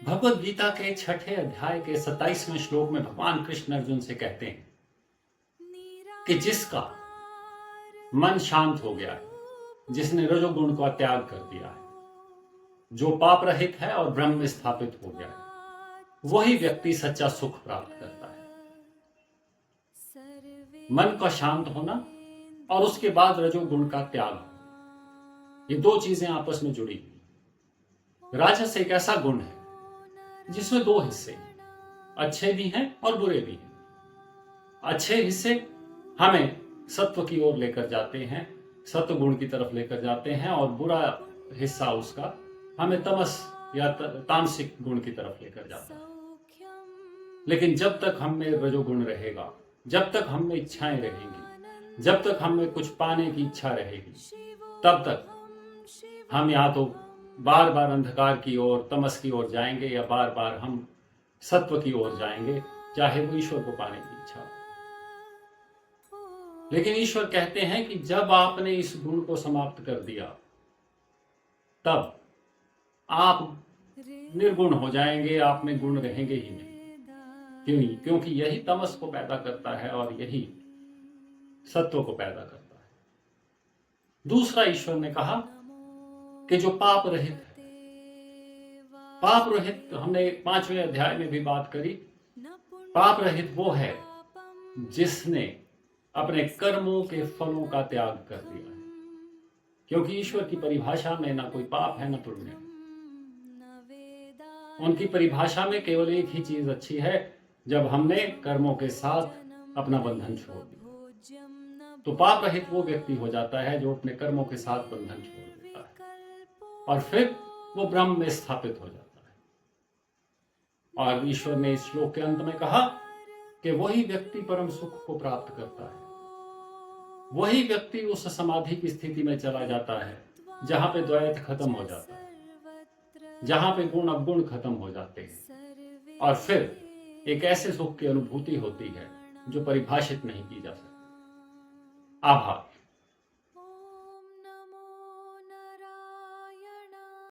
भगवत गीता के छठे अध्याय के 27वें श्लोक में भगवान कृष्ण अर्जुन से कहते हैं कि जिसका मन शांत हो गया है, जिसने रजोगुण का त्याग कर दिया है, जो पाप रहित है और ब्रह्म में स्थापित हो गया है, वही व्यक्ति सच्चा सुख प्राप्त करता है। मन का शांत होना और उसके बाद रजोगुण का त्याग होना, ये दो चीजें आपस में जुड़ी हुई। राजस एक ऐसा गुण है जिसमें दो हिस्से हैं, अच्छे भी हैं और बुरे भी हैं। अच्छे हिस्से हमें सत्व की ओर लेकर जाते हैं, सत्व गुण की तरफ लेकर जाते हैं, और बुरा हिस्सा उसका हमें तमस या तामसिक गुण की तरफ लेकर जाता है। लेकिन जब तक हम में रजोगुण रहेगा, जब तक हम में इच्छाएं रहेंगी, जब तक हम में कुछ पाने की इच्छा रहेगी, तब तक हम या तो बार बार अंधकार की ओर, तमस की ओर जाएंगे, या बार बार हम सत्व की ओर जाएंगे, चाहे वो ईश्वर को पाने की इच्छा हो। लेकिन ईश्वर कहते हैं कि जब आपने इस गुण को समाप्त कर दिया, तब आप निर्गुण हो जाएंगे, आप में गुण रहेंगे ही नहीं। क्योंकि यही तमस को पैदा करता है और यही सत्व को पैदा करता है। दूसरा, ईश्वर ने कहा कि जो पाप रहित है, पाप रहित, हमने 5वें अध्याय में भी बात करी, पाप रहित वो है जिसने अपने कर्मों के फलों का त्याग कर दिया है। क्योंकि ईश्वर की परिभाषा में ना कोई पाप है ना पुण्य है। उनकी परिभाषा में केवल एक ही चीज अच्छी है, जब हमने कर्मों के साथ अपना बंधन छोड़ दिया। तो पाप रहित वो व्यक्ति हो जाता है जो अपने कर्मों के साथ बंधन छोड़ देता है, और फिर वो ब्रह्म में स्थापित हो जाता है। और ईश्वर ने इस श्लोक के अंत में कहा कि वही व्यक्ति परम सुख को प्राप्त करता है, वही व्यक्ति उस समाधि की स्थिति में चला जाता है जहां पे द्वैत खत्म हो जाता है, जहां पे गुण अवगुण खत्म हो जाते हैं, और फिर एक ऐसे सुख की अनुभूति होती है जो परिभाषित नहीं की जा सकती। आभार।